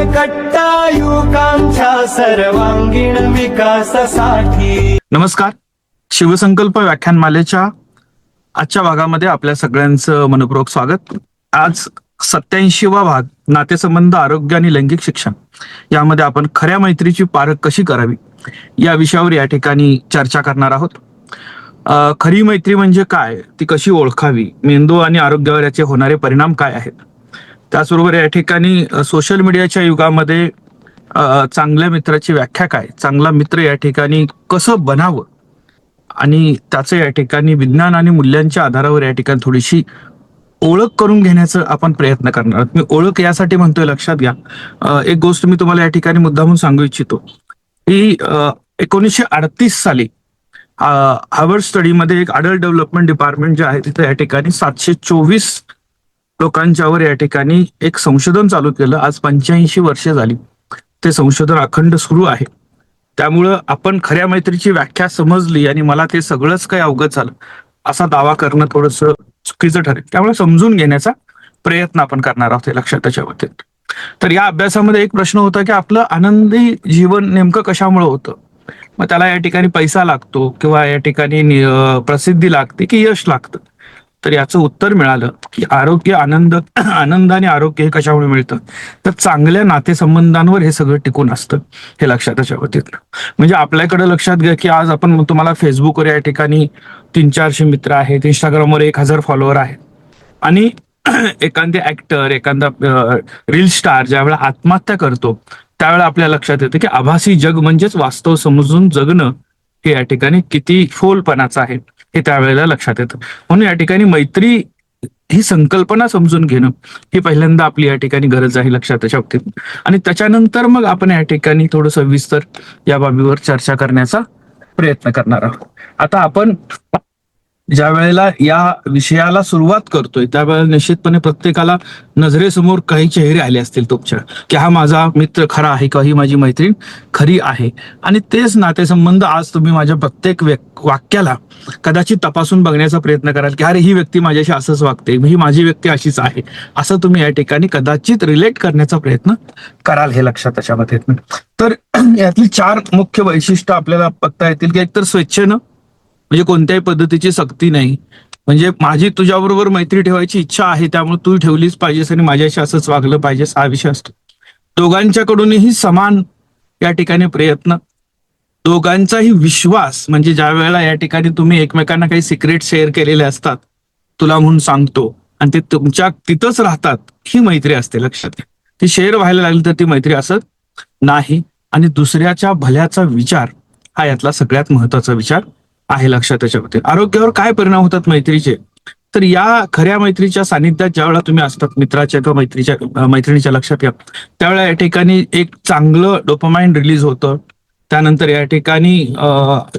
कट्टा युवकांच्या सर्वांगीण विकासासाठी. नमस्कार. शिवसंकल्प व्याख्यानमालेच्या आजच्या भागामध्ये आपल्या सगळ्यांचं मनपूर्वक स्वागत. आज 87वा भाग नातेसंबंध, आरोग्य आणि लैंगिक शिक्षण यामध्ये आपण खऱ्या मैत्रीची पारख कशी करावी या विषयावर या ठिकाणी चर्चा करणार आहोत. खरी मैत्री म्हणजे काय, ती कशी ओळखावी, मेंदू आणि आरोग्यावर याचे होणारे परिणाम काय आहेत. त्याचबरोबर या ठिकाणी सोशल मीडियाच्या युगामध्ये चांगल्या मित्राची व्याख्या काय, चांगला मित्र या ठिकाणी कसं बनावं आणि त्याचं या ठिकाणी विज्ञान आणि मूल्यांच्या आधारावर या ठिकाणी थोडीशी ओळख करून घेण्याचा आपण प्रयत्न करणार आहोत. मी ओळख यासाठी म्हणतोय, लक्षात घ्या. एक गोष्ट मी तुम्हाला या ठिकाणी मुद्दामून सांगू इच्छितो की 1938 साली हार्वर्ड स्टडीमध्ये एक अडल्ट डेव्हलपमेंट डिपार्टमेंट जे आहे तिथे या ठिकाणी 724 लोकांच्यावर या ठिकाणी एक संशोधन चालू केलं. आज 85 वर्षे झाली ते संशोधन अखंड सुरू आहे. त्यामुळं आपण खऱ्या मैत्रीची व्याख्या समजली आणि मला ते सगळंच काही अवगत झालं असा दावा करणं थोडंसं चुकीचं ठरेल. त्यामुळे समजून घेण्याचा प्रयत्न आपण करणार आहोत, हे लक्षात त्याच्यावरती. तर या अभ्यासामध्ये एक प्रश्न होता की आपलं आनंदी जीवन नेमकं कशामुळे होतं. मग त्याला या ठिकाणी पैसा लागतो किंवा या ठिकाणी प्रसिद्धी लागते की यश लागतं. तर याचं उत्तर मिळालं की आरोग्य, आनंद आणि आरोग्य हे कशामुळे मिळतं, तर चांगल्या नातेसंबंधांवर हे सगळं टिकून असतं, हे लक्षात त्याच्यावरती. म्हणजे आपल्याकडे लक्षात घ्या की आज आपण तुम्हाला फेसबुकवर या ठिकाणी 300-400 मित्र आहेत, इंस्टाग्रामवर 1000 फॉलोअर आहेत आणि एखादे ऍक्टर, एखादा रील स्टार ज्यावेळेला आत्महत्या करतो त्यावेळेला आपल्या लक्षात येतं की आभासी जग म्हणजेच वास्तव समजून जगणं हे या ठिकाणी किती फोलपणाचं आहे हे त्यावेळेला लक्षात येतं. म्हणून या ठिकाणी मैत्री ही संकल्पना समजून घेणं ही पहिल्यांदा आपली या ठिकाणी गरज आहे, लक्षात त्याच्या बाबतीत. आणि त्याच्यानंतर मग आपण या ठिकाणी थोडं सविस्तर या बाबीवर चर्चा करण्याचा प्रयत्न करणार आहोत. आता आपण ज्या वेळेला या विषयाला सुरुवात करतोय त्यावेळेला निश्चितपणे प्रत्येकाला नजरेसमोर काही चेहरे आले असतील तुमच्या, की हा माझा मित्र खरा आहे का, ही माझी मैत्रीण खरी आहे. आणि तेच नातेसंबंध आज तुम्ही माझ्या प्रत्येक वाक्याला कदाचित तपासून बघण्याचा प्रयत्न कराल की अरे ही व्यक्ती माझ्याशी असंच वागते, ही माझी व्यक्ती अशीच आहे, असं तुम्ही या ठिकाणी कदाचित रिलेट करण्याचा प्रयत्न कराल, हे लक्षात त्याच्यामध्ये. तर यातली 4 मुख्य वैशिष्ट्य आपल्याला बघता येतील की एकतर स्वेच्छेनं, म्हणजे कोणत्याही पद्धतीची सक्ती नाही, म्हणजे माझी तुझ्याबरोबर मैत्री ठेवायची इच्छा आहे त्यामुळे तू ठेवलीच पाहिजेस आणि माझ्याशी असंच वागलं पाहिजेस, हा विषय असतो. दोघांच्याकडूनही समान या ठिकाणी प्रयत्न, दोघांचाही विश्वास, म्हणजे ज्या वेळेला या ठिकाणी तुम्ही एकमेकांना काही सिक्रेट शेअर केलेले असतात, तुला म्हणून सांगतो, आणि ते तुमच्या तिथंच राहतात, ही मैत्री असते, लक्षात घ्या. ती शेअर व्हायला लागली तर ती मैत्री असत नाही. आणि दुसऱ्याच्या भल्याचा विचार हा यातला सगळ्यात महत्वाचा विचार आहे, लक्षात त्याच्यावरती. आरोग्यावर काय परिणाम होतात मैत्रीचे, तर या खऱ्या मैत्रीच्या सानिध्यात ज्यावेळेला तुम्ही असतात, मित्राच्या किंवा मैत्रिणीच्या, लक्षात घ्या, त्यावेळेला या ठिकाणी एक चांगलं डोपामाइन रिलीज होतं. त्यानंतर या ठिकाणी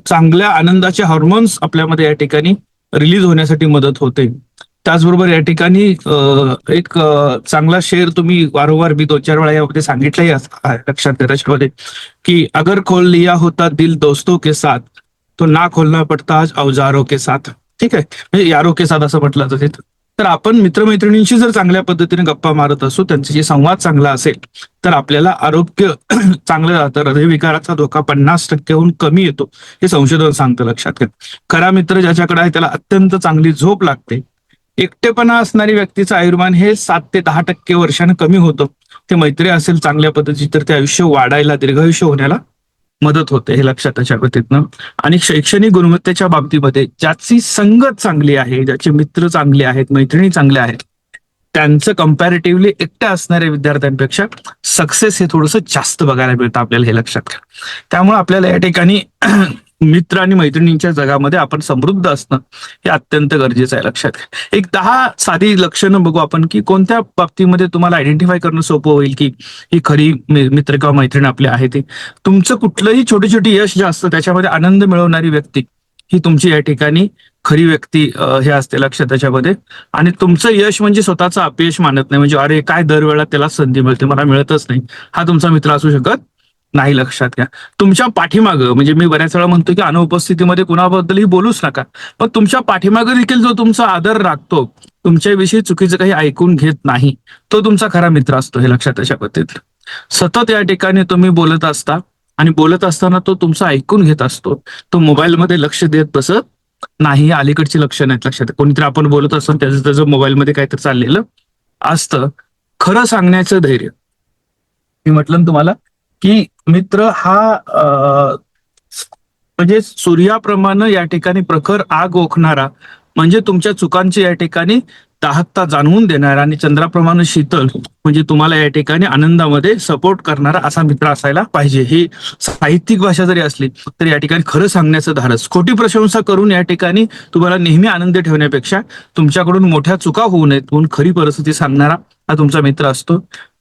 चांगल्या आनंदाचे हार्मोन्स आपल्यामध्ये या ठिकाणी रिलीज होण्यासाठी मदत होते. त्याचबरोबर या ठिकाणी एक चांगला शेअर तुम्ही वारंवार मी 2-4 वेळा यामध्ये सांगितलंही लक्षात घ्या त्याच्यामध्ये, की अगर खोल लिया होता दिल दोस्तों के साथ तो ना खोलना पडता आज औजारों के साथ. ठीक आहे, म्हणजे यारो के साथ असं म्हटलं जातं. तर आपण मित्रमैत्रिणींशी जर चांगल्या पद्धतीने गप्पा मारत असू, त्यांच्याशी संवाद चांगला असेल तर आपल्याला आरोग्य चांगलं राहतं. हृदयविकाराचा धोका 50% कमी येतो, हे संशोधन सांगतं, लक्षात घ्या. खरा मित्र ज्याच्याकडे आहे त्याला अत्यंत चांगली झोप लागते. एकटेपणा असणारी व्यक्तीचं आयुर्मान हे 7 ते 10% वर्षानं कमी होतं. ते मैत्री असेल चांगल्या पद्धतीची तर ते आयुष्य वाढायला, दीर्घायुष्य होण्याला मदत होते, हे लक्षात त्याच्या बाबतीतनं. आणि शैक्षणिक गुणवत्तेच्या बाबतीमध्ये ज्याची संगत चांगली आहे, ज्याचे मित्र चांगले आहेत, मैत्रिणी चांगल्या आहेत, त्यांचं कम्पॅरेटिव्हली एकट्या असणाऱ्या विद्यार्थ्यांपेक्षा सक्सेस हे थोडंसं जास्त बघायला मिळतं आपल्याला, हे लक्षात घ्या. त्यामुळे आपल्याला या ठिकाणी मित्र आणि मैत्रिणींच्या जगामध्ये आपण समृद्ध असणं हे अत्यंत गरजेचं आहे, लक्षात घ्या. एक 10 साधी लक्षणं बघू आपण की कोणत्या बाबतीमध्ये तुम्हाला आयडेंटिफाय करणं सोपं होईल की ही खरी मित्र किंवा मैत्रीण आपली आहे. ते तुमचं कुठलंही छोटी छोटी यश जे असतं त्याच्यामध्ये आनंद मिळवणारी व्यक्ती ही तुमची या ठिकाणी खरी व्यक्ती हे असते, लक्षात त्याच्यामध्ये. आणि तुमचं यश म्हणजे स्वतःचं अपयश मानत नाही, म्हणजे अरे काय दरवेळा त्याला संधी मिळते, मला मिळतच नाही, हा तुमचा मित्र असू शकत नाही, लक्षात घ्या. तुमच्या पाठीमागं, म्हणजे मी बऱ्याच वेळा म्हणतो की अनुपस्थितीमध्ये कुणाबद्दलही बोलूच नका, पण तुमच्या पाठीमागं देखील जो तुमचा आदर राखतो, तुमच्याविषयी चुकीचं काही ऐकून घेत नाही, तो तुमचा खरा मित्र असतो, हे लक्षात त्याच्या पद्धतीत. सतत या ठिकाणी तुम्ही बोलत असता आणि बोलत असताना तो तुमचं ऐकून घेत असतो. तो मोबाईलमध्ये लक्ष देत बसत नाही. अलीकडची लक्ष नाहीत लक्षात. कोणीतरी आपण बोलत असतो त्याचं त्याचं मोबाईलमध्ये काहीतरी चाललेलं असतं. खरं सांगण्याचं धैर्य. मी म्हटलं ना तुम्हाला की मित्र हा म्हणजे सूर्याप्रमाणे या ठिकाणी प्रखर आग ओकणारा, म्हणजे तुमच्या चुकांची या ठिकाणी दाहकता जाणवून देणारा आणि चंद्राप्रमाणे शीतल, म्हणजे तुम्हाला या ठिकाणी आनंदामध्ये सपोर्ट करणारा असा मित्र असायला पाहिजे. ही साहित्यिक भाषा जरी असली तरी या ठिकाणी खरं सांगण्याचं धाडस, खोटी प्रशंसा करून या ठिकाणी तुम्हाला नेहमी आनंद ठेवण्यापेक्षा तुमच्याकडून मोठ्या चुका होऊ नयेत म्हणून खरी परिस्थिती सांगणारा हा तुमचा मित्र असतो.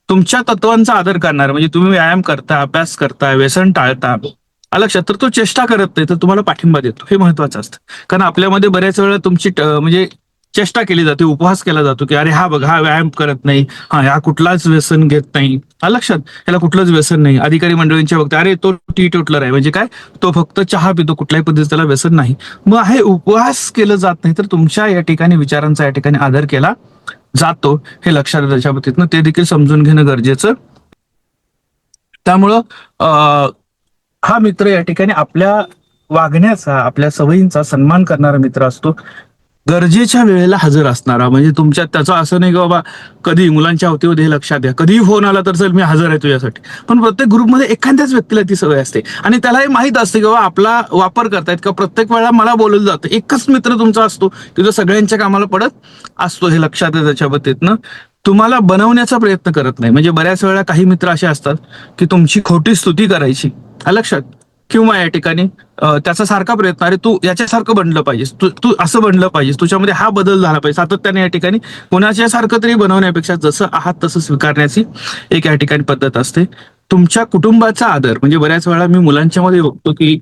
तुमच्या तत्वांचा आदर करणारा, म्हणजे तुम्ही व्यायाम करता, अभ्यास करता, व्यसन टाळता, लक्षात, तर तो चेष्टा करत नाही तर तुम्हाला पाठिंबा देतो. हे महत्वाचं असतं. कारण आपल्यामध्ये बऱ्याच वेळा तुमची म्हणजे चेष्टा केली जाते, उपहास केला जातो की अरे हा बघ, हा व्यायाम करत नाही, हा कुठलाच व्यसन घेत नाही, लक्षात, याला कुठलंच व्यसन नाही. अधिकारी मंडळींच्या बघता अरे तो टी टोटलर आहे, म्हणजे काय, तो फक्त चहा पितो, कुठल्याही पद्धतीचं त्याला व्यसन नाही. मग हे उपहास केलं जात नाही तर तुमच्या या ठिकाणी विचारांचा या ठिकाणी आदर केला जातो. हे लक्षात त्याच्या बाबतीतनं ते देखील समजून घेणं गरजेचं. त्यामुळं हा मित्र या ठिकाणी आपल्या वागण्याचा, आपल्या सवयींचा सन्मान करणारा मित्र असतो. गरजेच्या वेळेला हजर असणारा, म्हणजे तुमच्यात त्याचं असं नाही की बाबा कधी मुलांच्या अवतीमध्ये हे लक्षात द्या, कधीही फोन आला तर चल मी हजर आहे तुझ्यासाठी. पण प्रत्येक ग्रुपमध्ये एखाद्याच व्यक्तीला ती सवय असते आणि त्यालाही माहित असते की बाबा आपला वापर करतायत का, प्रत्येक वेळेला मला बोललं जातं. एकच मित्र तुमचा असतो की जो सगळ्यांच्या कामाला पडत असतो. हे लक्षात आहे त्याच्या बाबतीतनं. तुम्हाला बनवण्याचा प्रयत्न करत नाही. म्हणजे बऱ्याच वेळा काही मित्र असे असतात की तुमची खोटी स्तुती करायची, लक्षात, किंवा या ठिकाणी त्याचा सारखा प्रयत्न, अरे तू याच्यासारखं बनलं पाहिजेस, तू तू असं बनलं पाहिजेस, तुझ्यामध्ये हा बदल झाला पाहिजे, सातत्याने या ठिकाणी कोणाच्या सारखं तरी बनवण्यापेक्षा जसं आहात तसं स्वीकारण्याची एक या ठिकाणी पद्धत असते. तुमच्या कुटुंबाचा आदर, म्हणजे बऱ्याच वेळा मी मुलांच्या मध्ये बघतो की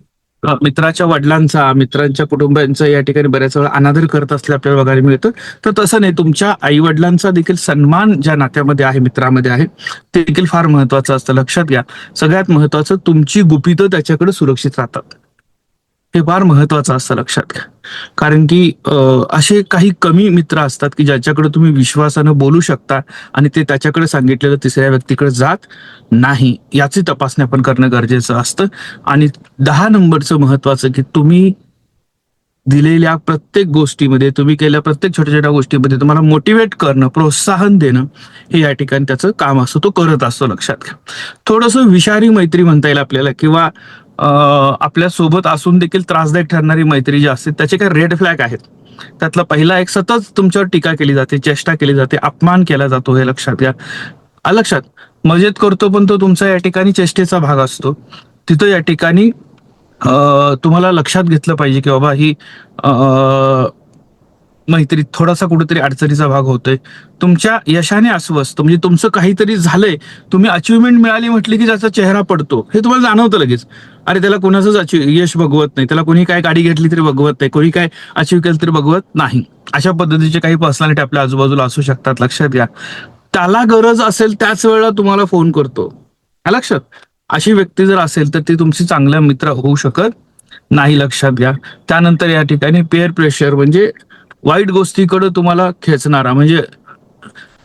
मित्राच्या वडिलांचा, मित्रांच्या कुटुंबांचा या ठिकाणी बऱ्याच वेळा अनादर करत असले आपल्याला बघायला मिळतं. तर तसं नाही, तुमच्या आई वडिलांचा देखील सन्मान ज्या नात्यामध्ये आहे, मित्रामध्ये आहे, ते देखील फार महत्वाचं असतं. लक्षात घ्या, सगळ्यात महत्वाचं तुमची गुपितं त्याच्याकडे सुरक्षित राहतात. हे फार महत्वाचं असतं, लक्षात घ्या. कारण की असे काही कमी मित्र असतात की ज्याच्याकडे तुम्ही विश्वासानं बोलू शकता आणि ते त्याच्याकडे सांगितलेलं तिसऱ्या व्यक्तीकडे जात नाही, याची तपासणी आपण करणं गरजेचं असतं. आणि 10 नंबरचं महत्वाचं की तुम्ही दिलेल्या प्रत्येक गोष्टीमध्ये, तुम्ही केलेल्या प्रत्येक छोट्या छोट्या गोष्टीमध्ये तुम्हाला मोटिवेट करणं, प्रोत्साहन देणं, हे या ठिकाणी त्याचं काम असतं, तो करत असतो. लक्षात घ्या. थोडंसं विषारी मैत्री म्हणता येईल आपल्याला, किंवा आपल्या सोबत असून देखील त्रासदायक ठरणारी मैत्री जी असते त्याचे काही रेड फ्लॅग आहेत. त्यातला पहिला एक, सतत तुमच्यावर टीका केली जाते, चेष्टा केली जाते, अपमान केला जातो. हे लक्षात घ्या. लक्षात, मजेत करतो पण तो तुमचा या ठिकाणी चेष्टेचा भाग असतो. तिथं या ठिकाणी तुम्हाला लक्षात घेतलं पाहिजे की बाबा ही मैत्रीत थोडासा कुठेतरी अडचणीचा भाग होतोय. तुमच्या यशाने अस्वस्थ, म्हणजे तुमचं काहीतरी झालंय, तुम्ही अचिव्हमेंट मिळाली म्हटली की ज्याचा चेहरा पडतो, हे तुम्हाला जाणवतं लगेच. अरे त्याला कोणाचंच यश बघवत नाही, त्याला कोणी काय गाडी घेतली तरी बघवत नाही, कोणी काय अचीव्ह केलं तरी बघवत नाही. अशा पद्धतीचे काही पर्सनॅलिटी आपल्या आजूबाजूला असू शकतात. लक्षात घ्या. त्याला गरज असेल त्याच वेळेला तुम्हाला फोन करतो, लक्षात. अशी व्यक्ती जर असेल तर ती तुमची चांगला मित्र होऊ शकत नाही. लक्षात घ्या. त्यानंतर या ठिकाणी पेअर प्रेशर, म्हणजे वाईट गोष्टीकडे तुम्हाला खेचणारा, म्हणजे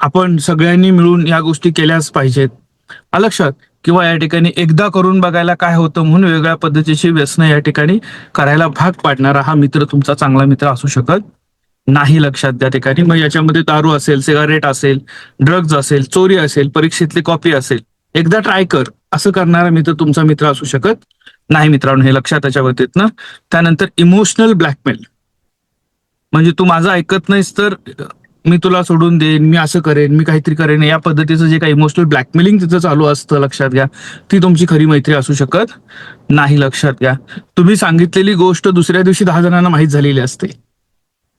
आपण सगळ्यांनी मिळून या गोष्टी केल्याच पाहिजेत, लक्षात, किंवा या ठिकाणी एकदा करून बघायला काय होतं म्हणून वेगळ्या पद्धतीची व्यसनं या ठिकाणी करायला भाग पाडणारा हा मित्र तुमचा चांगला मित्र असू शकत नाही. लक्षात त्या ठिकाणी. मग याच्यामध्ये दारू असेल, सिगारेट असेल, ड्रग्ज असेल, चोरी असेल, परीक्षेतली कॉपी असेल, एकदा ट्राय कर असं करणारा मित्र तुमचा मित्र असू शकत नाही. मित्रांनो, हे लक्षात त्याच्या बाबतीत. त्यानंतर इमोशनल ब्लॅकमेल, म्हणजे तू माझं ऐकत नाहीस तर मी तुला सोडून देईन, मी असं करेन, मी काहीतरी करेन, या पद्धतीचं जे काही इमोशनल ब्लॅकमेलिंग तिथं चालू असतं, लक्षात घ्या, ती तुमची खरी मैत्री असू शकत नाही. लक्षात घ्या. तुम्ही सांगितलेली गोष्ट दुसऱ्या दिवशी 10 जणांना माहीत झालेली असते.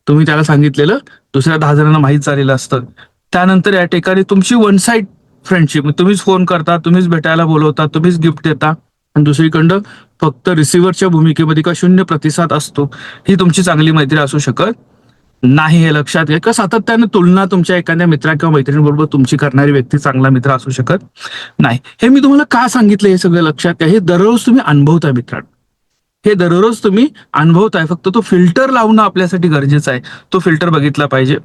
तुम्ही त्याला सांगितलेलं दुसऱ्या 10 जणांना माहीत झालेलं असतं. त्यानंतर या ठिकाणी तुमची वन साइड फ्रेंडशिप, तुम्हीच फोन करता, तुम्हीच भेटायला बोलवता, तुम्हीच गिफ्ट देता आणि दुसरीकडं फक्त रिसिव्हरच्या भूमिकेमध्ये का शून्य प्रतिसाद असतो, ही तुमची चांगली मैत्री असू शकत नाही. हे लक्षात घ्या. का सातत्याने तुलना तुमच्या एखाद्या मित्रा किंवा मैत्रिणीबरोबर तुमची करणारी व्यक्ती चांगला मित्र असू शकत नाही. हे मी तुम्हाला का सांगितलं हे सगळं लक्षात घ्या. हे दररोज तुम्ही अनुभवताय मित्रांनो, हे दररोज तुम्ही अनुभवताय. फक्त तो फिल्टर लावणं आपल्यासाठी गरजेचं आहे. तो फिल्टर बघितला पाहिजे.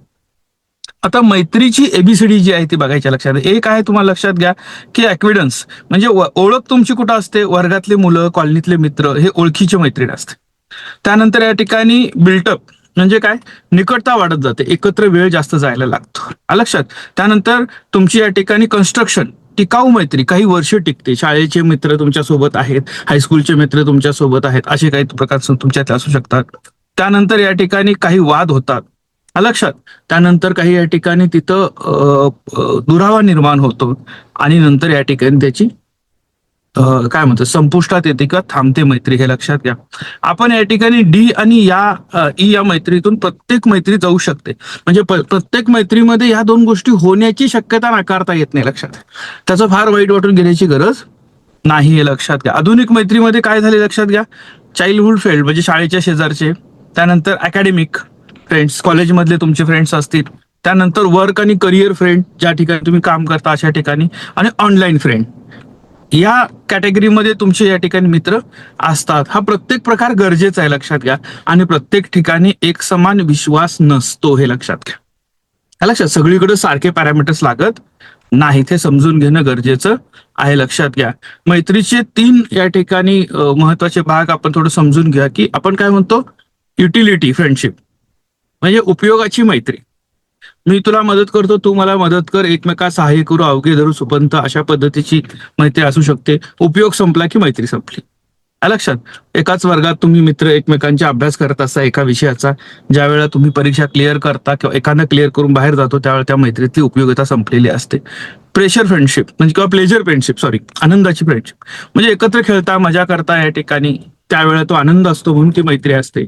आता मैत्रीची एबीसीडी जी आहे ती बघायच्या लक्षात. एक आहे तुम्हाला लक्षात घ्या की ॲक्विडन्स, म्हणजे ओळख तुमची कुठं असते, वर्गातले मुलं, कॉलनीतले मित्र, हे ओळखीचे मैत्रीण असते. त्यानंतर या ठिकाणी बिल्टअप म्हणजे काय, निकटता वाढत जाते, एकत्र वेळ जास्त जायला लागतो, लक्षात. त्यानंतर तुमची या ठिकाणी कन्स्ट्रक्शन, टिकाऊ मैत्री काही वर्ष टिकते. शाळेचे मित्र तुमच्या सोबत आहेत, हायस्कूलचे मित्र तुमच्या सोबत आहेत, असे काही प्रकार तुमच्यात असू शकतात. त्यानंतर या ठिकाणी काही वाद होतात, लक्षात. त्यानंतर काही या ठिकाणी तिथं दुरावा निर्माण होतो आणि नंतर या ठिकाणी त्याची काय म्हणतो संपुष्टात येते का थांबते मैत्री, हे लक्षात घ्या. आपण या ठिकाणी डी आणि ई या मैत्रीतून प्रत्येक मैत्री जाऊ शकते. म्हणजे प्रत्येक मैत्रीमध्ये या दोन गोष्टी होण्याची शक्यता नाकारता येत नाही, लक्षात. त्याचं फार वाईट वाटून घेण्याची गरज नाही, हे लक्षात घ्या. आधुनिक मैत्रीमध्ये काय झाले लक्षात घ्या, चाइल्डहुड फ्रेंड म्हणजे शाळेच्या शेजारचे, त्यानंतर अकॅडमिक फ्रेंड्स, कॉलेजमधले तुमचे फ्रेंड्स असतील, त्यानंतर वर्क आणि करिअर फ्रेंड, ज्या ठिकाणी तुम्ही काम करता अशा ठिकाणी, आणि ऑनलाईन फ्रेंड, या कॅटेगरीमध्ये तुमचे या ठिकाणी मित्र असतात. हा प्रत्येक प्रकार गरजेचा आहे, लक्षात घ्या. आणि प्रत्येक ठिकाणी एक समान विश्वास नसतो, हे लक्षात घ्या. लक्षात, सगळीकडे सारखे पॅरामीटर्स लागत नाही, ते समजून घेणं गरजेचं आहे, लक्षात घ्या. मैत्रीचे 3 या ठिकाणी महत्वाचे भाग आपण थोडं समजून घ्या, की आपण काय म्हणतो, युटिलिटी फ्रेंडशिप म्हणजे उपयोगाची मैत्री. मी तुला मदत करतो, तू मला मदत कर, एकमेका सहाय्य करू, अवघे धरू सुपंत, अशा पद्धतीची मैत्री असू शकते. उपयोग संपला की मैत्री संपली, लक्षात. एकाच वर्गात तुम्ही मित्र एकमेकांचा अभ्यास करत असता एका विषयाचा, ज्या वेळेला तुम्ही परीक्षा क्लिअर करता किंवा एखादा क्लिअर करून बाहेर जातो, त्यावेळेला त्या मैत्रीतली उपयोगिता संपलेली असते. प्रेशर फ्रेंडशिप म्हणजे किंवा प्लेजर फ्रेंडशिप, आनंदाची फ्रेंडशिप म्हणजे एकत्र खेळता, मजा करता या ठिकाणी, त्यावेळेला तो आनंद असतो म्हणून ती मैत्री असते.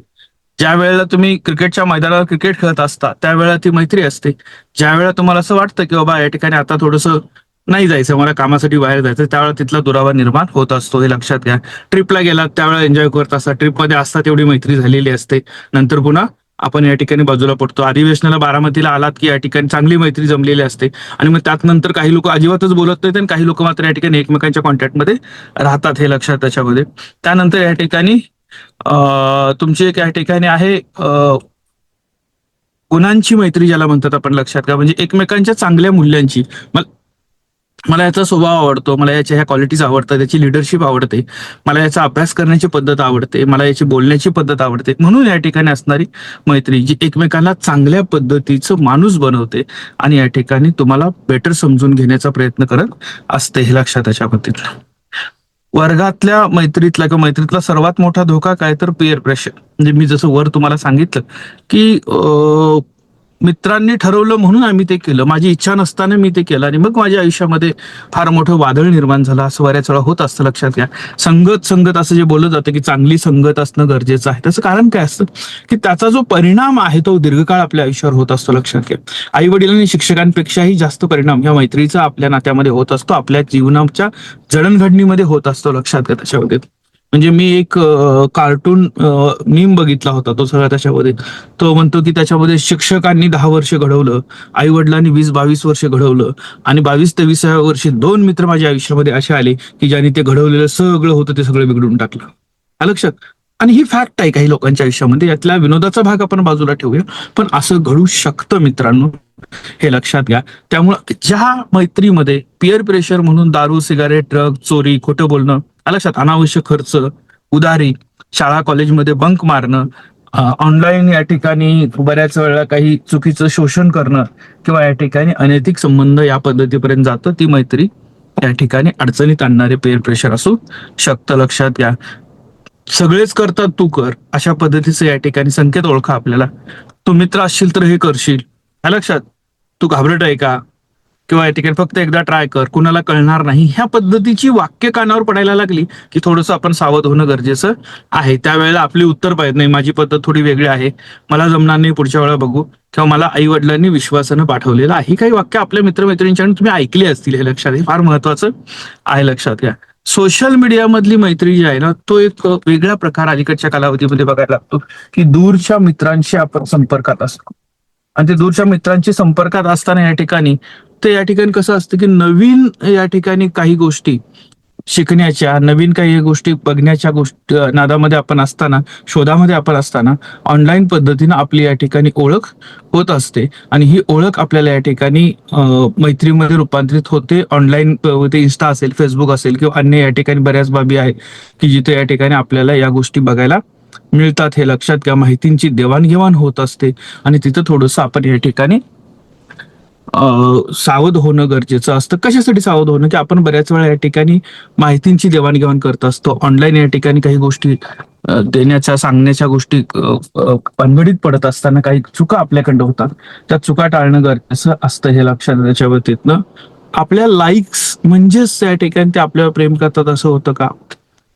ज्या वेळेला तुम्ही क्रिकेटच्या मैदानावर क्रिकेट खेळत असता त्यावेळेला ती मैत्री असते. ज्या वेळेला तुम्हाला असं वाटतं की बाबा या ठिकाणी आता थोडंसं नाही जायचं, मला कामासाठी बाहेर जायचं, त्यावेळेला तिथला दुरावा निर्माण होत असतो, हे लक्षात घ्या. ट्रिपला गेलात त्यावेळेला एन्जॉय करत असता, ट्रिपमध्ये असता तेवढी मैत्री झालेली असते, नंतर पुन्हा आपण या ठिकाणी बाजूला पडतो. अधिवेशनाला बारामतीला आलात की या ठिकाणी चांगली मैत्री जमलेली असते आणि मग त्यात नंतर काही लोक अजिबातच बोलत नाहीत आणि काही लोक मात्र या ठिकाणी एकमेकांच्या कॉन्टॅक्टमध्ये राहतात, हे लक्षात त्याच्यामध्ये. त्यानंतर या ठिकाणी तुमची एक या ठिकाणी आहे गुणांची मैत्री ज्याला म्हणतात आपण, लक्षात घ्या. म्हणजे एकमेकांच्या चांगल्या मूल्यांची, मला याचा स्वभाव आवडतो, मला याच्या ह्या क्वालिटीज आवडतात, याची लिडरशिप आवडते, मला याचा अभ्यास करण्याची पद्धत आवडते, मला याची बोलण्याची पद्धत आवडते, म्हणून या ठिकाणी असणारी मैत्री जी एकमेकांना चांगल्या पद्धतीचं माणूस बनवते आणि या ठिकाणी तुम्हाला बेटर समजून घेण्याचा प्रयत्न करत असते, हे लक्षात त्याच्या पद्धतीनं. वर्गातल्या मैत्रीतला सर्वात मोठा धोका काय, तर पिअर प्रेशर. म्हणजे मी जसं वर तुम्हाला सांगितलं की मित्रांनी ठरवलं म्हणून आम्ही ते केलं, माझी इच्छा नसताना मी ते केलं आणि मग माझ्या आयुष्यामध्ये फार मोठं वादळ निर्माण झालं, असं बऱ्याच वेळा होत असतं, लक्षात घ्या. संगत असं जे बोललं जातं की चांगली संगत असणं गरजेचं आहे, त्याचं कारण काय असतं की त्याचा जो परिणाम आहे तो दीर्घकाळ आपल्या आयुष्यावर होत असतो, लक्षात घ्या. आई वडील आणि शिक्षकांपेक्षाही जास्त परिणाम या मैत्रीचा आपल्या नात्यामध्ये होत असतो, आपल्या जीवनाच्या जडणघडणीमध्ये होत असतो, लक्षात घ्या त्याच्यामध्ये. म्हणजे मी एक कार्टून मीम बघितला होता, तो सगळा त्याच्यामध्ये तो म्हणतो की त्याच्यामध्ये शिक्षकांनी 10 वर्ष घडवलं, आई वडिलांनी 20-22 वर्ष घडवलं आणि 22-23व्या वर्षी 2 मित्र माझ्या आयुष्यामध्ये असे आले की ज्यांनी ते घडवलेलं सगळं होतं ते सगळं बिघडून टाकलं, लक्षात. आणि ही फॅक्ट आहे काही लोकांच्या आयुष्यामध्ये. यातला विनोदाचा भाग आपण बाजूला ठेवूया, पण असं घडू शकतं मित्रांनो, हे लक्षात घ्या. त्यामुळं ज्या मैत्रीमध्ये पिअर प्रेशर म्हणून दारू, सिगारेट, ड्रग, चोरी, खोटं बोलणं, लक्षात, अनावश्यक खर्च, उधारी, शाळा कॉलेजमध्ये बंक मारणं, ऑनलाईन या ठिकाणी बऱ्याच वेळेला काही चुकीचं शोषण करणं किंवा या ठिकाणी अनैतिक संबंध या पद्धतीपर्यंत जातं, ती मैत्री या ठिकाणी अडचणीत आणणारे पेअर प्रेशर असू शकतं, लक्षात घ्या. सगळेच करतात तू कर, अशा पद्धतीचं या ठिकाणी संकेत ओळखा आपल्याला. तू मित्र असशील तर हे करशील, लक्षात. तू घाबरट आहे का, किंवा या ठिकाणी फक्त एकदा ट्राय कर, कुणाला कळणार नाही, ह्या पद्धतीची वाक्य कानावर पडायला लागली की थोडंसं आपण सावध होणं गरजेचं आहे. त्यावेळेला आपली उत्तर पाहिजे, नाही माझी पद्धत थोडी वेगळी आहे, मला जमणार नाही, पुढच्या वेळेला बघू, किंवा मला आई वडिलांनी विश्वासानं पाठवलेलं आहे. ही काही वाक्य आपल्या मित्रमैत्रिणींच्या तुम्ही ऐकली असतील, हे लक्षात, हे फार महत्वाचं आहे, लक्षात घ्या. सोशल मीडियामधली मैत्री जी आहे ना, तो एक वेगळा प्रकार अलीकडच्या कालावधीमध्ये बघायला लागतो की दूरच्या मित्रांशी आपण संपर्कात असतो आणि ते दूरच्या मित्रांशी संपर्कात असताना या ठिकाणी कसं असतं की नवीन या ठिकाणी काही गोष्टी शिकण्याच्या, नवीन काही गोष्टी बघण्याच्या गोष्टी नादामध्ये आपण असताना, शोधामध्ये आपण असताना ऑनलाईन पद्धतीनं आपली या ठिकाणी ओळख होत असते आणि ही ओळख आपल्याला या ठिकाणी मैत्रीमध्ये रूपांतरित होते. ऑनलाईन ते इन्स्टा असेल, फेसबुक असेल किंवा अन्य या ठिकाणी बऱ्याच बाबी आहेत की जिथे या ठिकाणी आपल्याला या गोष्टी बघायला मिळतात. हे लक्षात घ्या. माहितींची देवाणघेवाण होत असते आणि तिथं थोडंसं आपण या ठिकाणी सावध होणं गरजेचं असतं. कशासाठी सावध होणं, की आपण बऱ्याच वेळा या ठिकाणी माहितींची देवाणघेवाण करत असतो. ऑनलाईन या ठिकाणी काही गोष्टी देण्याच्या, सांगण्याच्या गोष्टी भानगडीत पडत असताना काही चुका आपल्याकडं होतात. त्या चुका टाळणं गरजेचं असतं. हे लक्षात त्याच्या बाबतीतनं आपल्या लाईक्स म्हणजेच त्या ठिकाणी ते आपल्यावर प्रेम करतात असं होतं का?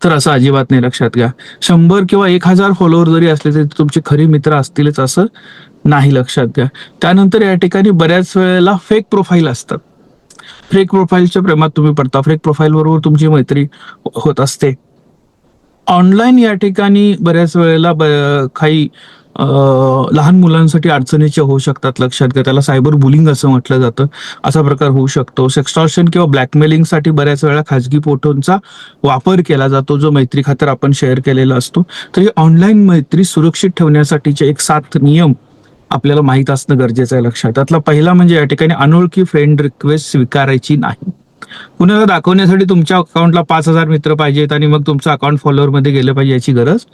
तर असं अजिबात नाही. लक्षात घ्या. 100 किंवा 1000 फॉलोअर जरी असले तरी तुमचे खरे मित्र असतीलच असं नाही. लक्षात घ्या. त्यानंतर या ठिकाणी बऱ्याच वेळेला फेक प्रोफाईल असतात. फेक प्रोफाईलच्या प्रेमात तुम्ही पडता. फेक प्रोफाईल बरोबर तुमची मैत्री होत असते. ऑनलाईन या ठिकाणी बऱ्याच वेळेला काही लहान मुलांसाठी अडचणीचे होऊ शकतात. लक्षात घ्या. त्याला सायबर बुलिंग असं म्हटलं जातं. असा प्रकार होऊ शकतो. सेक्स्टॉर्शन किंवा ब्लॅकमेलिंगसाठी बऱ्याच वेळा खाजगी फोटोंचा वापर केला जातो, जो मैत्री खातर आपण शेअर केलेला असतो. तर ही ऑनलाईन मैत्री सुरक्षित ठेवण्यासाठीचे एक 7 नियम आपल्याला माहित असणं गरजेचं आहे. लक्षात. त्यातला पहिला म्हणजे या ठिकाणी अनोळखी फ्रेंड रिक्वेस्ट स्वीकारायची नाही. कुणाला दाखवण्यासाठी तुमच्या अकाउंटला 5000 मित्र पाहिजेत आणि मग तुमचं अकाउंट फॉलोअर मध्ये गेलं पाहिजे याची गरज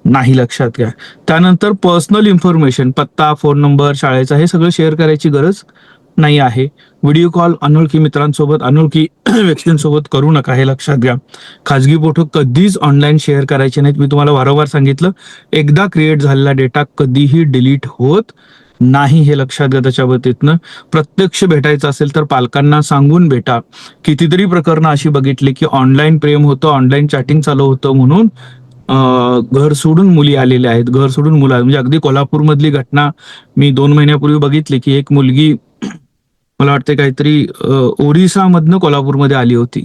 नाही. लक्षात घ्या. त्यानंतर पर्सनल इन्फॉर्मेशन, पत्ता, फोन नंबर, शाळेचा, हे सगळं शेअर करायची गरज नाही आहे. व्हिडिओ कॉल अनोळखी मित्रांसोबत, अनोळखी व्यक्तींसोबत करू नका. हे लक्षात घ्या. खाजगी फोटो कधीच ऑनलाईन शेअर करायचे नाहीत. मी तुम्हाला वारंवार सांगितलं, एकदा क्रिएट झालेला डेटा कधीही डिलीट होत नाही. हे लक्षात घ्या. त्याच्या बाबतीतनं प्रत्यक्ष भेटायचं असेल तर पालकांना सांगून भेटा. कितीतरी प्रकरणं अशी बघितली की ऑनलाईन प्रेम होतं, ऑनलाईन चॅटिंग चालू होतं म्हणून घर सोडून मुली आलेल्या आहेत. घर सोडून मुलं, म्हणजे अगदी कोल्हापूरमधली घटना मी 2 महिन्यापूर्वी बघितली की एक मुलगी, मला वाटतं काहीतरी ओरिसामधनं कोल्हापूरमध्ये आली होती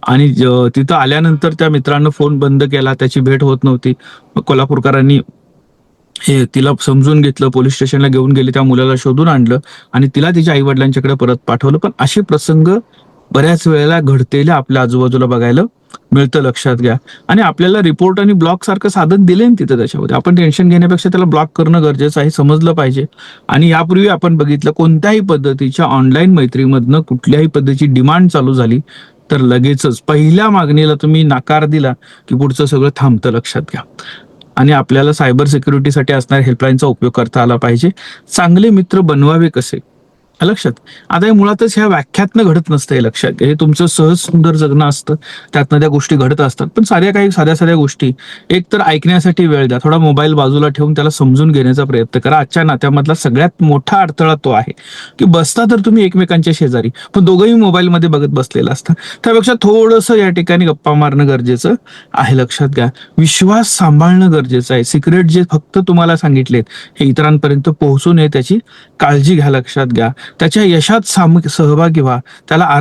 आणि तिथं आल्यानंतर त्या मित्रांनं फोन बंद केला. त्याची भेट होत नव्हती. मग कोल्हापूरकरांनी हे तिला समजून घेतलं, पोलीस स्टेशनला घेऊन गेले, त्या मुलाला शोधून आणलं आणि तिला तिच्या आई वडिलांच्याकडे परत पाठवलं. पण असे प्रसंग बऱ्याच वेळेला घडतेले आपल्या आजूबाजूला बघायला मिळतं. लक्षात घ्या. आणि आपल्याला रिपोर्ट आणि ब्लॉक सारखं साधन दिले तिथं, त्याच्यामध्ये आपण टेन्शन घेण्यापेक्षा त्याला ब्लॉक करणं गरजेचं आहे, समजलं पाहिजे. आणि यापूर्वी आपण बघितलं, कोणत्याही पद्धतीच्या ऑनलाईन मैत्रीमधनं कुठल्याही पद्धतीची डिमांड चालू झाली तर लगेचच पहिल्या मागणीला तुम्ही नकार दिला की पुढचं सगळं थांबतं. लक्षात घ्या. आणि आपल्याला सायबर सिक्युरिटीसाठी असणाऱ्या हेल्पलाईनचा उपयोग करता आला पाहिजे. चांगले मित्र बनवावे कसे, लक्षात. आता हे मुळातच ह्या व्याख्यातनं घडत नसतं. हे लक्षात घ्या. हे तुमचं सहज सुंदर जगणं असतं, त्यातनं त्या गोष्टी घडत असतात. पण काही साध्या साध्या गोष्टी, एक तर ऐकण्यासाठी वेळ द्या. थोडा मोबाईल बाजूला ठेवून त्याला समजून घेण्याचा प्रयत्न करा. आजच्या नात्यामधला सगळ्यात मोठा अडथळा तो आहे की बसता तर तुम्ही एकमेकांच्या शेजारी, पण दोघंही मोबाईलमध्ये बघत बसलेला असता. त्यापेक्षा थोडंसं या ठिकाणी गप्पा मारणं गरजेचं आहे. लक्षात घ्या. विश्वास सांभाळणं गरजेचं आहे. सिक्रेट जे फक्त तुम्हाला सांगितलेत हे इतरांपर्यंत पोहोचू नये त्याची काळजी घ्या. लक्षात घ्या. त्याच्या यशात सहभागी व्हा. त्याला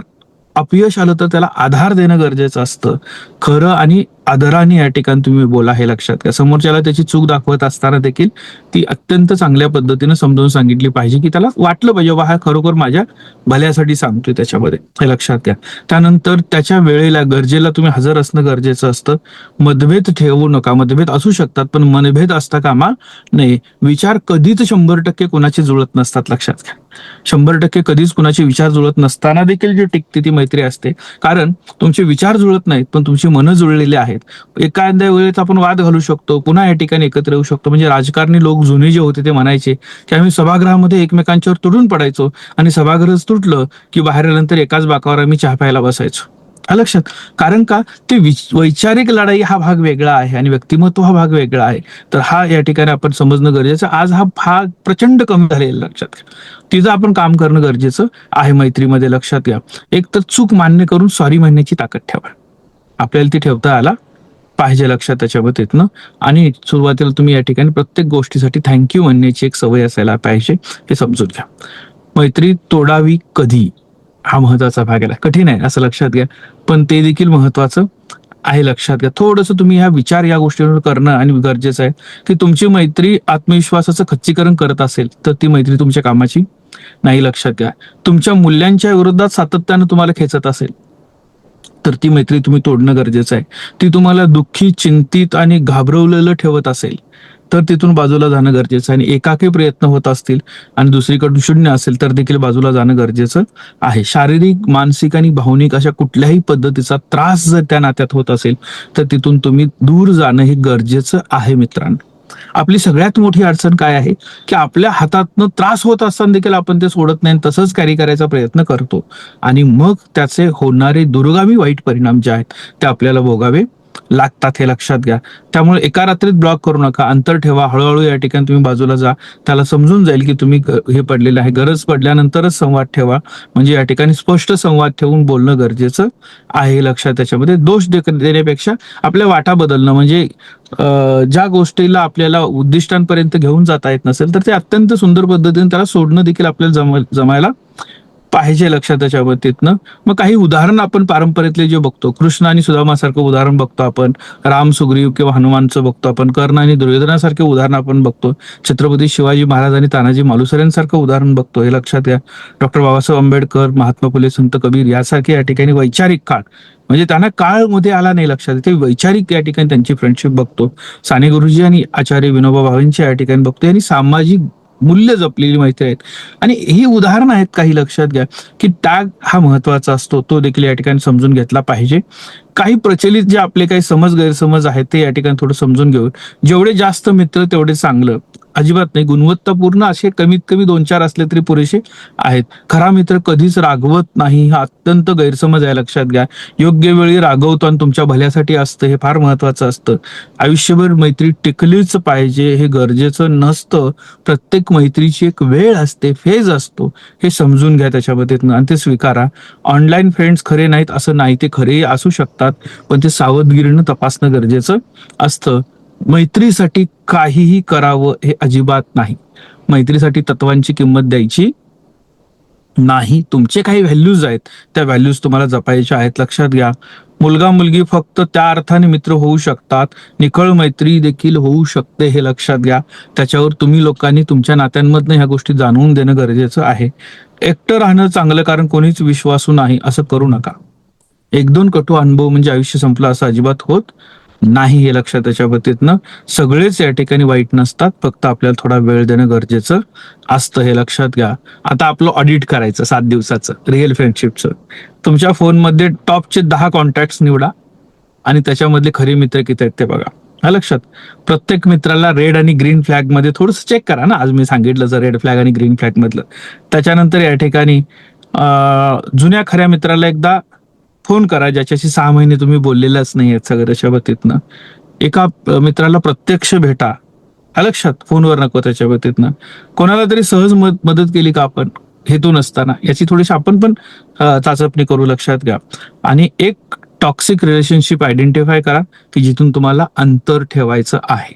अपयश आलं तर त्याला आधार देणं गरजेचं असतं. खरं आणि आदराने या ठिकाणी तुम्ही बोला. हे लक्षात घ्या. समोरच्याला त्याची चूक दाखवत असताना देखील ती अत्यंत चांगल्या पद्धतीनं समजावून सांगितली पाहिजे की त्याला वाटलं पाहिजे बा हा खरोखर माझ्या भल्यासाठी सांगतोय त्याच्यामध्ये. हे लक्षात घ्या. त्यानंतर त्याच्या वेळेला, गरजेला तुम्ही हजर असणं गरजेचं असतं. मतभेद ठेवू नका. मतभेद असू शकतात पण मनभेद असता कामा नये. विचार कधीच 100% कुणाचे जुळत नसतात. लक्षात घ्या. 100% कधीच कुणाचे विचार जुळत नसताना देखील जी टिकते ती मैत्री असते. कारण तुमचे विचार जुळत नाहीत पण तुमची मनं जुळलेली आहेत. एखाद्या वेळेस आपण वाद घालू शकतो, पुन्हा या ठिकाणी एकत्र येऊ शकतो. म्हणजे राजकारणी लोक जुने जे होते ते म्हणायचे की आम्ही सभागृहामध्ये एकमेकांच्यावर तुटून पडायचो आणि सभागृह तुटलं की बाहेर आल्यानंतर एकाच बाकावर आम्ही चहा प्यायला बसायचो. लक्षात. कारण का, ते वैचारिक लढाई हा भाग वेगळा आहे आणि व्यक्तिमत्व हा भाग वेगळा आहे. तर हा या ठिकाणी आपण समजणं गरजेचं. आज हा भाग प्रचंड कमी झालेला. लक्षात घ्या. तिचं आपण काम करणं गरजेचं आहे मैत्रीमध्ये. लक्षात घ्या. एक तर चूक मान्य करून सॉरी म्हणण्याची ताकद ठेवा. आपल्याला ती ठेवता आला पाहिजे. लक्षात त्याच्याबद्दल. आणि सुरुवातीला तुम्ही या ठिकाणी प्रत्येक गोष्टीसाठी थँक्यू म्हणण्याची एक सवय असायला पाहिजे. हे समजून घ्या. मैत्री तोडावी कधी हा महत्वाचा भाग आहे. कठीण आहे असं लक्षात घ्या, पण ते देखील महत्वाचं आहे. लक्षात घ्या. थोडंसं तुम्ही ह्या विचार या गोष्टीवर करणं आणि गरजेचं आहे की तुमची मैत्री आत्मविश्वासाचं खच्चीकरण करत असेल तर ती मैत्री तुमच्या कामाची नाही. लक्षात घ्या. तुमच्या मूल्यांच्या विरोधात सातत्यानं तुम्हाला खेचत असेल तर ती मैत्री तुम्ही तोडणं गरजेचं आहे. ती तुम्हाला दुःखी, चिंतित आणि घाबरवलेलं ठेवत असेल तर तिथून बाजूला जाणं गरजेचं आहे. आणि एकाकी प्रयत्न होत असतील आणि दुसरीकडून शून्य असेल तर देखील बाजूला जाणं गरजेचं आहे. शारीरिक, मानसिक आणि भावनिक अशा कुठल्याही पद्धतीचा त्रास जर त्या नात्यात होत असेल तर तिथून तुम्ही दूर जाणं हे गरजेचं आहे मित्रांनो. आपली सगळ्यात मोठी अडचण काय आहे की आपल्या हातातनं त्रास होत असताना देखील आपण ते सोडत नाही, तसंच कॅरी करायचा प्रयत्न करतो आणि मग त्याचे होणारे दुर्गामी वाईट परिणाम जे आहेत ते आपल्याला भोगावे लागतात, हे लक्षात घ्या. त्यामुळे एका रात्रीत ब्लॉक करू नका, अंतर ठेवा, हळूहळू या ठिकाणी तुम्ही बाजूला जा. त्याला समजून जाईल की तुम्ही हे पडलेलं आहे. गरज पडल्यानंतरच संवाद ठेवा, म्हणजे या ठिकाणी स्पष्ट संवाद ठेवून बोलणं गरजेचं आहे, हे लक्षात. त्याच्यामध्ये दोष देण्यापेक्षा आपल्या वाटा बदलणं, म्हणजे ज्या गोष्टीला आपल्याला उद्दिष्टांपर्यंत घेऊन जाता येत नसेल तर ते अत्यंत सुंदर पद्धतीने त्याला सोडणं देखील आपल्याला जमायला पाहिजे, लक्षात त्याच्या बाबतीतनं. मग काही उदाहरण आपण पारंपरेतले जे बघतो, कृष्ण आणि सुदामासारखं उदाहरण बघतो आपण, राम, सुग्रीव किंवा हनुमानचं बघतो आपण, कर्ण आणि दुर्योधनासारखे उदाहरण आपण बघतो, छत्रपती शिवाजी महाराज आणि तानाजी मालुसरे यांसारखं उदाहरण बघतो, हे लक्षात घ्या. डॉक्टर बाबासाहेब आंबेडकर, महात्मा फुले, संत कबीर यासारखे या ठिकाणी वैचारिक काळ, म्हणजे त्यांना काळ मध्ये आला नाही, लक्षात. ते वैचारिक या ठिकाणी त्यांची फ्रेंडशिप बघतो. साने गुरुजी आणि आचार्य विनोबा भावेंची या ठिकाणी बघतो, आणि सामाजिक मूल्य जपलेली मैत्री आहेत. आणि ही उदाहरणं आहेत काही, लक्षात घ्या की त्याग हा महत्वाचा असतो, तो देखील या ठिकाणी समजून घेतला पाहिजे. काही प्रचलित जे आपले काही गैरसमज आहेत ते या ठिकाणी थोडं समजून घेऊन, जेवढे जास्त मित्र तेवढे चांगलं, अजिबात नाही. गुणवत्तापूर्ण असे कमीत कमी 2-4 असले तरी पुरेसे आहेत. खरा मित्र कधीच रागवत नाही, हा अत्यंत गैरसमज आहे, लक्षात घ्या. योग्य वेळी रागवतो आणि तुमच्या भल्यासाठी असतं, हे फार महत्वाचं असतं. आयुष्यभर मैत्री टिकलीच पाहिजे हे गरजेचं नसतं. प्रत्येक मैत्रीची एक वेळ असते, फेज असतो, हे समजून घ्या त्याच्यामध्ये आणि ते स्वीकारा. ऑनलाईन फ्रेंड्स खरे नाहीत असं नाही, ते खरे असू शकतात, पण ते सावधगिरीनं तपासणं गरजेचं असतं. मैत्रीसाठी काहीही करावं हे अजिबात नाही. मैत्रीसाठी तत्वांची किंमत द्यायची नाही. तुमचे काही व्हॅल्यूज आहेत, त्या व्हॅल्यूज तुम्हाला जपायच्या आहेत, लक्षात घ्या. मुलगा मुलगी फक्त त्या अर्थाने मित्र होऊ शकतात, निखळ मैत्री देखील होऊ शकते, हे लक्षात घ्या. त्याच्यावर तुम्ही लोकांनी तुमच्या नात्यांमधनं ह्या गोष्टी जाणवून देणं गरजेचं आहे. एकटं राहणं चांगलं, कारण कोणीच विश्वासू नाही असं करू नका. 1-2 कटू अनुभव म्हणजे आयुष्य संपलं असं अजिबात होत नाही, हे लक्षात. त्याच्या बाबतीतनं सगळेच या ठिकाणी वाईट नसतात, फक्त आपल्याला थोडा वेळ देणं गरजेचं असतं, हे लक्षात घ्या. आता आपलं ऑडिट करायचं 7 दिवसाचं रिअल फ्रेंडशिपचं. तुमच्या फोनमध्ये टॉपचे 10 कॉन्टॅक्ट निवडा आणि त्याच्यामधले खरे मित्र किती आहेत ते बघा, हा लक्षात. प्रत्येक मित्राला रेड आणि ग्रीन फ्लॅग मध्ये थोडस चेक करा ना, आज मी सांगितलं जर रेड फ्लॅग आणि ग्रीन फ्लॅग मधलं. त्याच्यानंतर या ठिकाणी जुन्या खऱ्या मित्राला एकदा फोन करा, ज्याच्याशी 6 महिने तुम्ही बोललेलाच नाही आहेत सगळ्याच्या बाबतीतनं. एका मित्राला प्रत्यक्ष भेटा, हा लक्षात, फोनवर नको. त्याच्या बाबतीतनं कोणाला तरी सहज मदत केली का आपण हेतू नसताना, याची थोडीशी आपण पण चाचपणी करू, लक्षात घ्या. आणि एक टॉक्सिक रिलेशनशिप आयडेंटिफाय करा की जिथून तुम्हाला अंतर ठेवायचं आहे,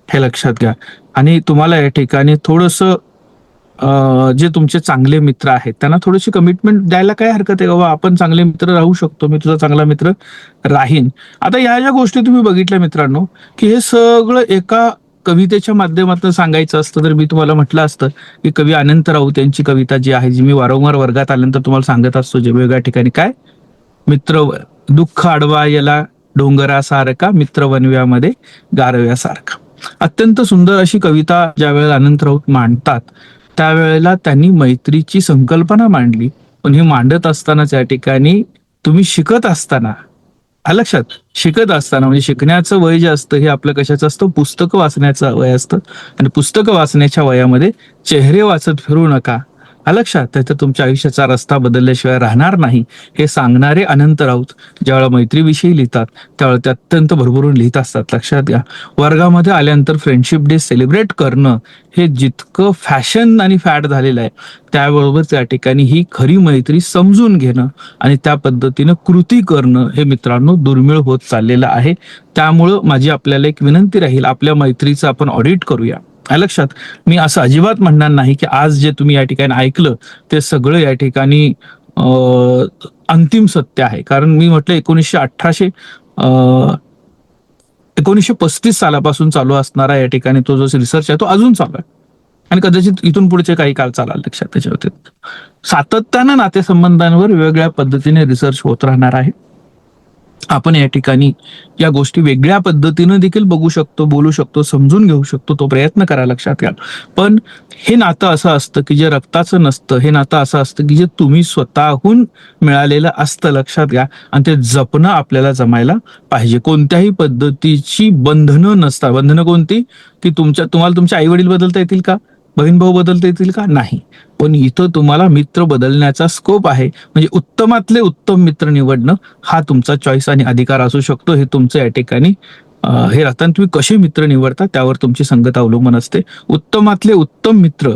हे लक्षात घ्या. आणि तुम्हाला या ठिकाणी थोडंसं जे तुमचे चांगले मित्र आहेत त्यांना थोडीशी कमिटमेंट द्यायला काय हरकत आहे, बाबा आपण चांगले मित्र राहू शकतो, मी तुझा चांगला मित्र राहीन. आता ह्या ज्या गोष्टी तुम्ही बघितल्या मित्रांनो, की हे सगळं एका कवितेच्या माध्यमातून सांगायचं असतं तर मी तुम्हाला म्हटलं असतं की कवी अनंत राऊत यांची कविता जी आहे, जी मी वारंवार वर्गात आल्यानंतर तुम्हाला सांगत असतो, जे वेगवेगळ्या ठिकाणी, काय, मित्र दुःख आडवा याला डोंगरासारखा, मित्र वनव्यामध्ये गारव्यासारखा. अत्यंत सुंदर अशी कविता ज्या वेळेला अनंत राऊत मांडतात त्यावेळेला त्यांनी मैत्रीची संकल्पना मांडली. पण हे मांडत असतानाच या ठिकाणी तुम्ही शिकत असताना, लक्षात, शिकत असताना म्हणजे शिकण्याचं वय जे असतं हे आपलं कशाचं असतं, पुस्तकं वाचण्याचं वय असतं. आणि पुस्तकं वाचण्याच्या वयामध्ये चेहरे वाचत फिरू नका, लक्षात. त्याचा तुमच्या आयुष्याचा रस्ता बदलल्याशिवाय राहणार नाही, हे सांगणारे अनंत राऊत ज्यावेळेला मैत्रीविषयी लिहितात त्यावेळेला ते अत्यंत भरभरून लिहित असतात, लक्षात घ्या. वर्गामध्ये आल्यानंतर फ्रेंडशिप डे सेलिब्रेट करणं हे जितकं फॅशन आणि फॅड झालेलं आहे, त्याबरोबर त्या ठिकाणी ही खरी मैत्री समजून घेणं आणि त्या पद्धतीनं कृती करणं हे मित्रांनो दुर्मिळ होत चाललेलं आहे. त्यामुळं माझी आपल्याला एक विनंती राहील, आपल्या मैत्रीचं आपण ऑडिट करूया, लक्षात. मी असं अजिबात म्हणणार नाही की आज जे तुम्ही या ठिकाणी ऐकलं ते सगळं या ठिकाणी अंतिम सत्य आहे. कारण मी म्हटलं 1935 सालापासून चालू असणारा या ठिकाणी तो जो रिसर्च आहे तो अजून चालू आहे आणि कदाचित इथून पुढचे काही काळ चालाल, लक्षात. त्याच्यावरती सातत्यानं नातेसंबंधांवर वेगवेगळ्या पद्धतीने रिसर्च होत राहणार आहे. आपण या ठिकाणी या गोष्टी वेगळ्या पद्धतीनं देखील बघू शकतो, बोलू शकतो, समजून घेऊ शकतो. तो प्रयत्न करा, लक्षात घ्या. पण हे नातं असं असतं की जे रक्ताचं नसतं. हे नातं असं असतं की जे तुम्ही स्वतःहून मिळालेलं असतं, लक्षात घ्या. आणि ते जपणं आपल्याला जमायला पाहिजे. कोणत्याही पद्धतीची बंधनं नसतात. बंधनं कोणती? की तुम्हाला तुमचे आई वडील बदलता येतील का? बहीण भाऊ बदलता येतील का? नाही. पण इथं तुम्हाला मित्र बदलण्याचा स्कोप आहे. म्हणजे उत्तमातले उत्तम मित्र निवडणं हा तुमचा चॉईस आणि अधिकार असू शकतो. हे तुमचं या ठिकाणी हे राहताना तुम्ही कसे मित्र निवडता त्यावर तुमची संगत अवलंबून असते. उत्तमातले उत्तम मित्र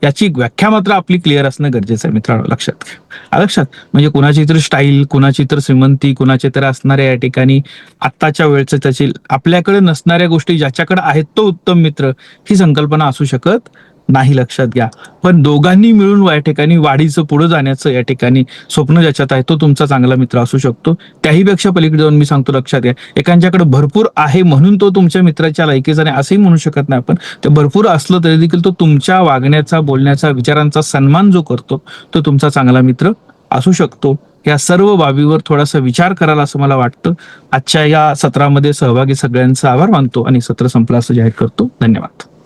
याची व्याख्या मात्र आपली क्लिअर असणं गरजेचं आहे मित्रांनो, लक्षात घ्या. लक्षात म्हणजे कुणाची तर स्टाईल, कुणाची तर श्रीमंती, कुणाचे तर असणाऱ्या या ठिकाणी आत्ताच्या वेळचं त्याची आपल्याकडे नसणाऱ्या गोष्टी ज्याच्याकडे आहेत तो उत्तम मित्र, ही संकल्पना असू शकत नाही, लक्षात घ्या. पण दोघांनी मिळून या ठिकाणी वाढीचं पुढे जाण्याचं या ठिकाणी स्वप्न ज्याच्यात आहे तो तुमचा चांगला मित्र असू शकतो. त्याहीपेक्षा पलीकडे जाऊन मी सांगतो, लक्षात घ्या, एकांच्याकडे भरपूर आहे म्हणून तो तुमच्या मित्राच्या लायकीचा नाही असंही म्हणू शकत नाही आपण. ते भरपूर असलं तरी देखील तो तुमच्या वागण्याचा, बोलण्याचा, विचारांचा सन्मान जो करतो तो तुमचा चांगला मित्र असू शकतो. या सर्व बाबीवर थोडासा विचार कराल असं मला वाटतं. आजच्या या सत्रामध्ये सहभागी सगळ्यांचा आभार मानतो आणि सत्र संपलं असं जाहीर करतो. धन्यवाद.